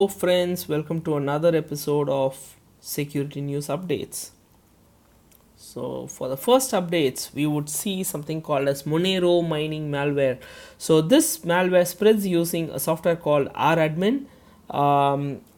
Friends, welcome to another episode of Security News Updates. So for the first updates, we would see something called as Monero mining malware. So this malware spreads using a software called RADMIN,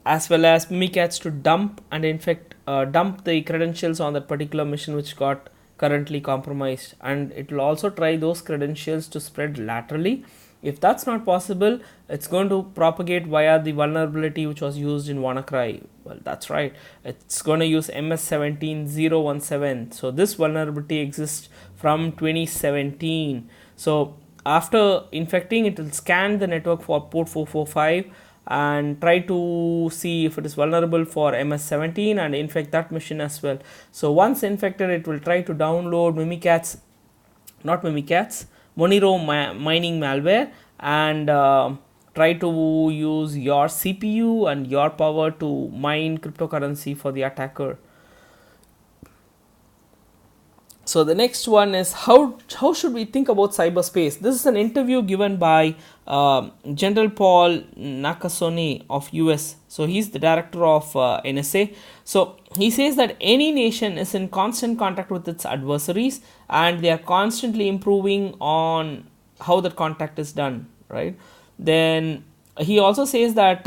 as well as MIMIKATZ to dump and infect dump the credentials on that particular machine which got currently compromised, and it will also try those credentials to spread laterally. If that's not possible, it's going to propagate via the vulnerability which was used in WannaCry. Well, that's right. It's going to use MS17017. So this vulnerability exists from 2017. So after infecting, it will scan the network for port 445 and try to see if it is vulnerable for MS17 and infect that machine as well. So once infected, it will try to download Monero mining malware and try to use your CPU and your power to mine cryptocurrency for the attacker. So the next one is how should we think about cyberspace? This is an interview given by General Paul Nakasone of US. So he's the director of NSA. So he says that any nation is in constant contact with its adversaries and they are constantly improving on how that contact is done, right? Then he also says that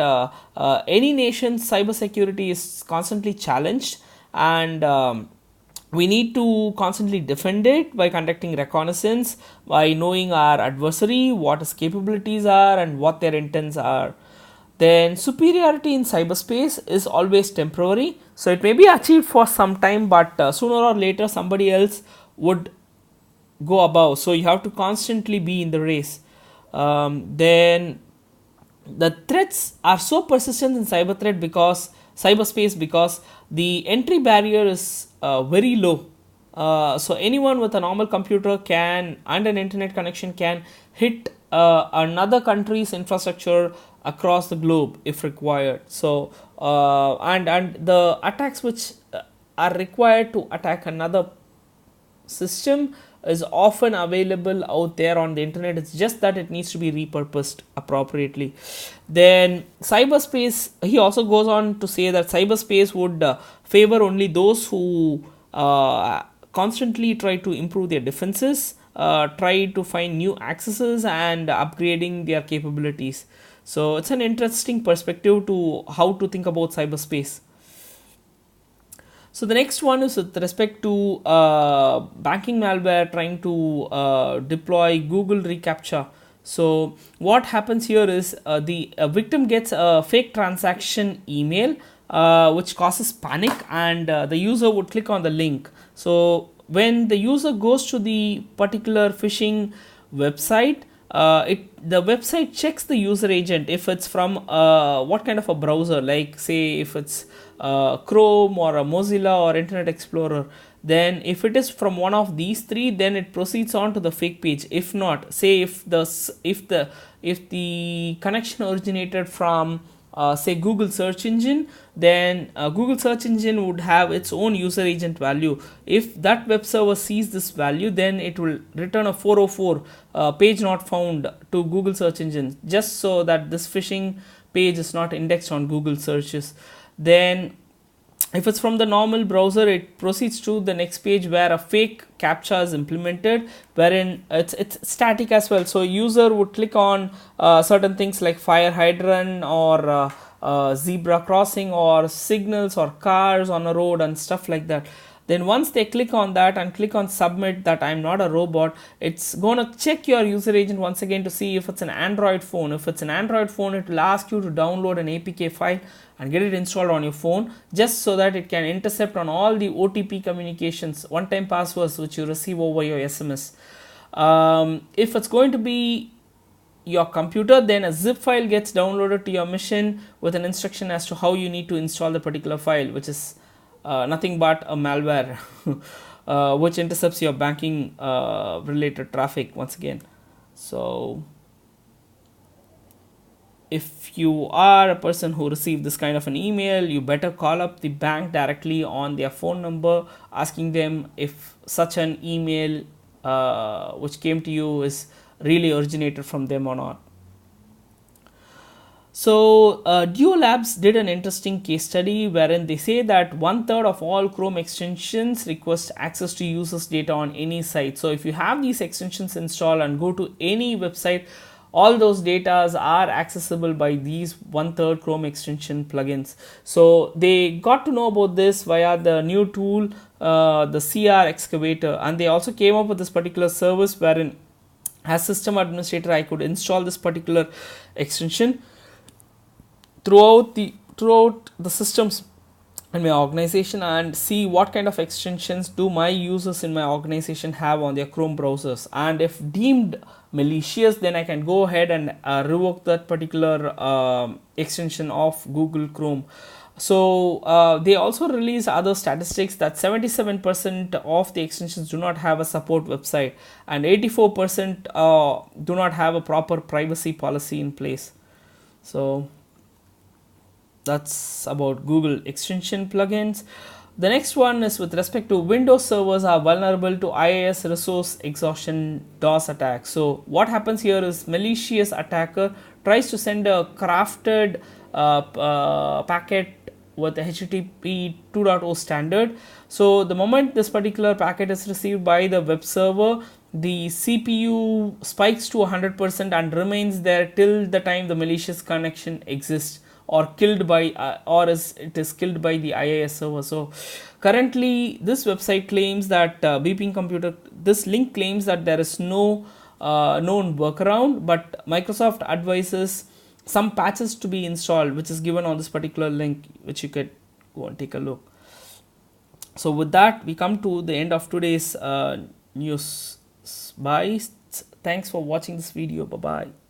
any nation's cybersecurity is constantly challenged, and we need to constantly defend it by conducting reconnaissance, by knowing our adversary, what his capabilities are and what their intents are. Then superiority in cyberspace is always temporary, so it may be achieved for some time, but sooner or later somebody else would go above, so you have to constantly be in the race. Then the threats are so persistent in cyberspace because the entry barrier is very low. So anyone with a normal computer can and an internet connection can hit another country's infrastructure across the globe if required. So and the attacks which are required to attack another system is often available out there on the internet. It's just that it needs to be repurposed appropriately. Then cyberspace, he also goes on to say that cyberspace would favor only those who constantly try to improve their defenses, try to find new accesses and upgrading their capabilities. So it's an interesting perspective to how to think about cyberspace. So the next one is with respect to banking malware trying to deploy Google reCAPTCHA. So what happens here is the victim gets a fake transaction email which causes panic, and the user would click on the link. So when the user goes to the particular phishing website, the website checks the user agent if it's from what kind of a browser, like say if it's Chrome or a Mozilla or Internet Explorer. Then if it is from one of these three, then it proceeds on to the fake page. If not, say if the connection originated from say Google search engine, then Google search engine would have its own user agent value. If that web server sees this value, then it will return a 404 page not found to Google search engine, just so that this phishing page is not indexed on Google searches. Then if it's from the normal browser, it proceeds to the next page where a fake captcha is implemented, wherein it's static as well. So user would click on certain things like fire hydrant or zebra crossing or signals or cars on a road and stuff like that. Then once they click on that and click on submit that I'm not a robot, it's going to check your user agent once again to see if it's an Android phone. If it's an Android phone, it will ask you to download an APK file and get it installed on your phone, just so that it can intercept on all the OTP communications, one-time passwords which you receive over your SMS. If it's going to be your computer, then a zip file gets downloaded to your machine with an instruction as to how you need to install the particular file, which is nothing but a malware which intercepts your banking related traffic once again. So if you are a person who received this kind of an email, you better call up the bank directly on their phone number, asking them if such an email which came to you is really originated from them or not. So, Duo Labs did an interesting case study wherein they say that 1/3 of all Chrome extensions request access to users' data on any site. So, if you have these extensions installed and go to any website, all those datas are accessible by these 1/3 Chrome extension plugins. So, they got to know about this via the new tool, the CRXcavator, and they also came up with this particular service wherein, as system administrator, I could install this particular extension throughout the systems in my organization and see what kind of extensions do my users in my organization have on their Chrome browsers, and if deemed malicious, then I can go ahead and revoke that particular extension of Google Chrome. So they also release other statistics that 77% of the extensions do not have a support website, and 84% do not have a proper privacy policy in place. So that's about Google extension plugins. The next one is with respect to Windows servers are vulnerable to IIS resource exhaustion DOS attacks. So what happens here is malicious attacker tries to send a crafted packet with the HTTP 2.0 standard. So the moment this particular packet is received by the web server, the CPU spikes to 100% and remains there till the time the malicious connection exists, or killed by it is killed by the IIS server. So currently this website claims that Beeping Computer, this link claims that there is no known workaround, but Microsoft advises some patches to be installed, which is given on this particular link, which you could go and take a look. So with that, we come to the end of today's news. Bye. Thanks for watching this video. Bye bye.